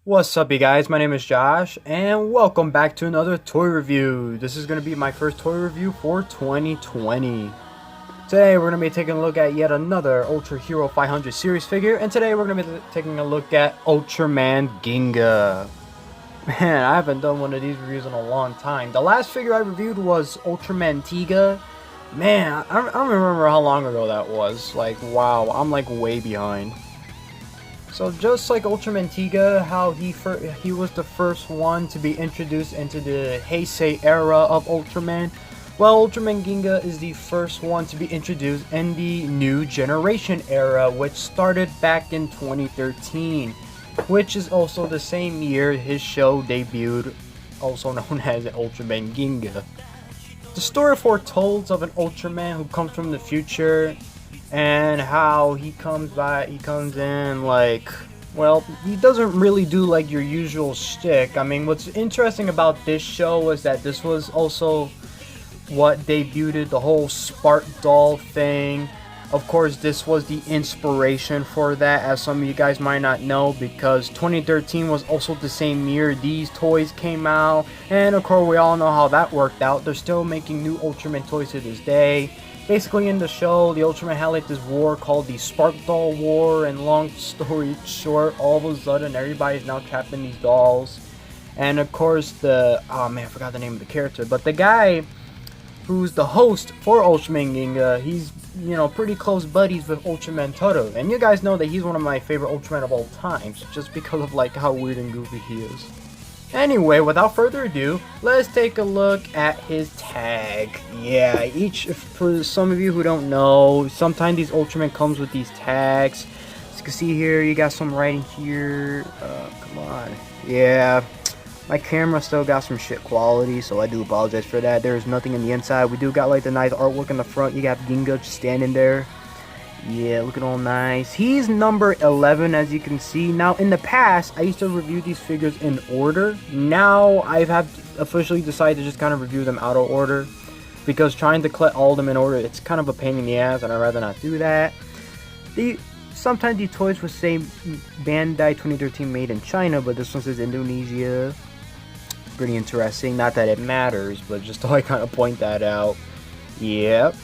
What's up, you guys? My name is Josh, and welcome back to another toy review. This is going to be my first toy review for 2020. Today, we're going to be taking a look at yet another Ultra Hero 500 series figure, and today we're going to be taking a look at Ultraman Ginga. Man, I haven't done one of these reviews in a long time. The last figure I reviewed was Ultraman Ginga. Man, I don't remember how long ago that was. Like, wow, I'm like way behind. So just like Ultraman Ginga, how he was the first one to be introduced into the Heisei era of Ultraman, well, Ultraman Ginga is the first one to be introduced in the new generation era, which started back in 2013, which is also the same year his show debuted, also known as Ultraman Ginga. The story foretells of an Ultraman who comes from the future, and how he comes in like, well, he doesn't really do like your usual shtick. I mean, what's interesting about this show was that this was also what debuted the whole Spark doll thing. Of course, this was the inspiration for that, as some of you guys might not know, because 2013 was also the same year these toys came out, and of course we all know how that worked out. They're still making new Ultraman toys to this day. Basically, in the show, the Ultraman had like this war called the Spark Doll War, and long story short, all of a sudden everybody's now trapped in these dolls. And of course, oh man, I forgot the name of the character, but the guy who's the host for Ultraman Ginga, he's, you know, pretty close buddies with Ultraman Toto. And you guys know that he's one of my favorite Ultraman of all times, just because of like how weird and goofy he is. Anyway, without further ado, let's take a look at his tag. Yeah, for some of you who don't know, sometimes these Ultraman comes with these tags. As you can see here, you got some writing here. Come on. Yeah, my camera still got some shit quality, so I do apologize for that. There's nothing in the inside. We do got like the nice artwork in the front. You got Ginga just standing there. Yeah, looking all nice. He's number 11, as you can see. Now, in the past, I used to review these figures in order. Now, I have officially decided to just kind of review them out of order, because trying to collect all of them in order, it's kind of a pain in the ass, and I'd rather not do that. Sometimes these toys would say Bandai 2013 made in China, but this one says Indonesia. Pretty interesting. Not that it matters, but just to kind of point that out. Yep.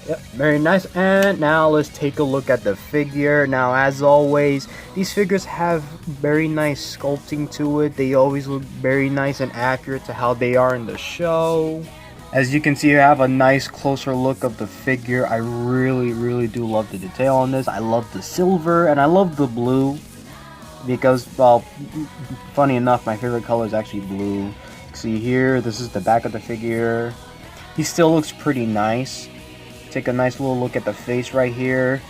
Yep, very nice. And now let's take a look at the figure. Now, as always, these figures have very nice sculpting to it. They always look very nice and accurate to how they are in the show. As you can see, I have a nice closer look of the figure. I really do love the detail on this. I love the silver and I love the blue, because, well, funny enough, my favorite color is actually blue. See here, this is the back of the figure. He still looks pretty nice. Take a nice little look at the face right here.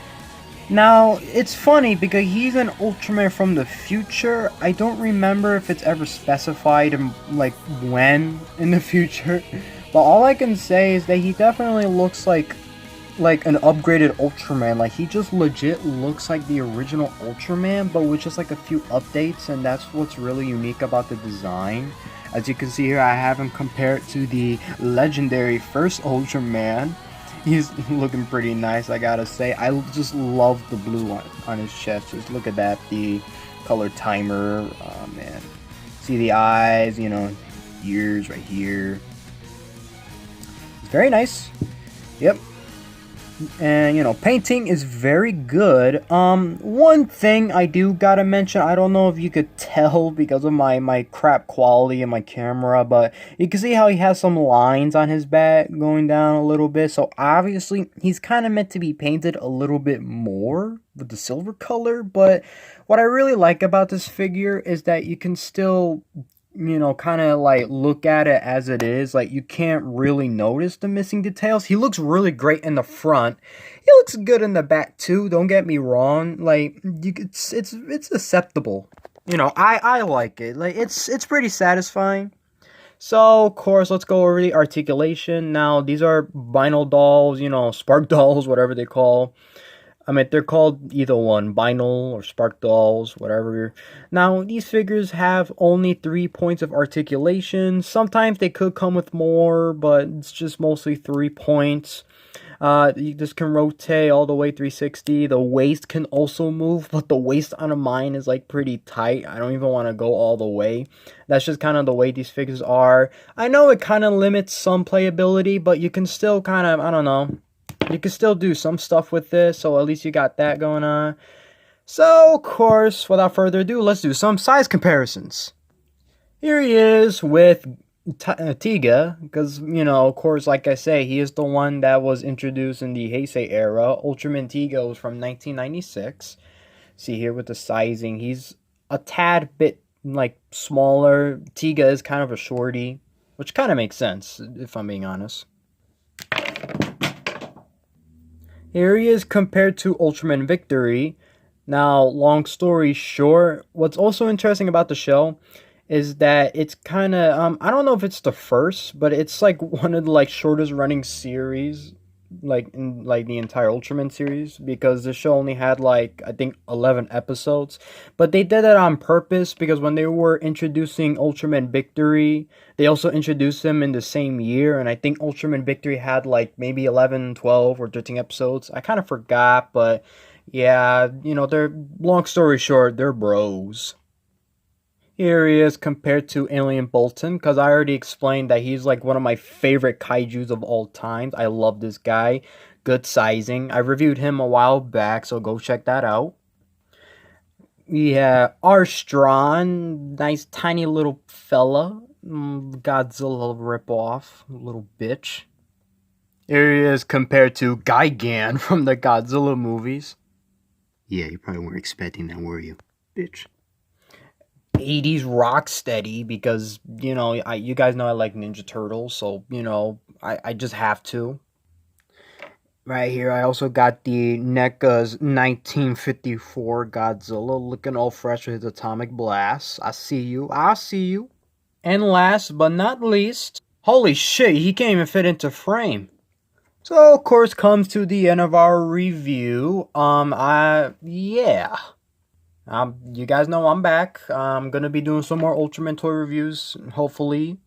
Now, it's funny because he's an Ultraman from the future. I don't remember if it's ever specified like when in the future, but all I can say is that he definitely looks like an upgraded Ultraman. Like, he just legit looks like the original Ultraman, but with just like a few updates, and that's what's really unique about the design. As you can see here, I have him compared to the legendary first Ultraman. He's looking pretty nice, I gotta say. I just love the blue on his chest. Just look at that, the color timer. Oh man, see the eyes, you know, ears right here. It's very nice. Yep. And, you know, painting is very good. One thing I do gotta mention, I don't know if you could tell because of my crap quality in my camera, but you can see how he has some lines on his back going down a little bit. So obviously he's kind of meant to be painted a little bit more with the silver color. But what I really like about this figure is that you can still, you know, kind of like look at it as it is. Like, you can't really notice the missing details. He looks really great in the front. He looks good in the back too, don't get me wrong. Like, it's acceptable. You know, I like it. Like, it's pretty satisfying. So, of course, let's go over the articulation. Now, these are vinyl dolls, you know, spark dolls, whatever they call. I mean, they're called either one, vinyl or spark dolls, whatever. Now, these figures have only 3 points of articulation. Sometimes they could come with more, but it's just mostly 3 points. This can rotate all the way 360. The waist can also move, but the waist on mine is like pretty tight. I don't even want to go all the way. That's just kind of the way these figures are. I know it kind of limits some playability, but you can still kind of, I don't know. You can still do some stuff with this, so at least you got that going on. So, of course, without further ado, let's do some size comparisons. Here he is with Tiga, because, you know, of course, like I say, he is the one that was introduced in the Heisei era. Ultraman Ginga was from 1996. See here with the sizing, he's a tad bit, like, smaller. Tiga is kind of a shorty, which kind of makes sense, if I'm being honest. Here he is compared to Ultraman Victory. Now, long story short, what's also interesting about the show is that it's kind of, I don't know if it's the first, but it's like one of the like shortest running series, like in like the entire Ultraman series, because the show only had like, I think 11 episodes, but they did that on purpose because when they were introducing Ultraman Victory, they also introduced them in the same year, and I think Ultraman Victory had like maybe 11, 12, or 13 episodes. I kind of forgot, but yeah, you know, they're, long story short, they're bros. Here he is compared to Alien Bolton, because I already explained that he's like one of my favorite kaijus of all time. I love this guy. Good sizing. I reviewed him a while back, so go check that out. We have Armstrong, nice tiny little fella. Godzilla ripoff, little bitch. Here he is compared to Gigan from the Godzilla movies. Yeah, you probably weren't expecting that, were you? Bitch. 80s rock steady, because, you know, you guys know I like Ninja Turtles, so, you know, I just have to. Right here, I also got the NECA's 1954 Godzilla, looking all fresh with his atomic blast. I see you. And last but not least, holy shit, he can't even fit into frame. So, of course, comes to the end of our review. Yeah. You guys know I'm back. I'm gonna be doing some more Ultraman toy reviews, hopefully.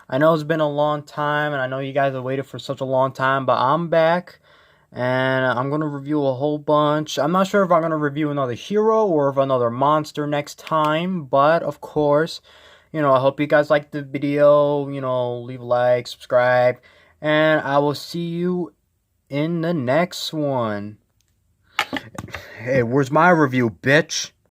I know it's been a long time, and I know you guys have waited for such a long time, but I'm back, and I'm gonna review a whole bunch. I'm not sure if I'm gonna review another hero or if another monster next time, but of course, you know, I hope you guys liked the video. You know, leave a like, subscribe, and I will see you in the next one. Hey, where's my review, bitch?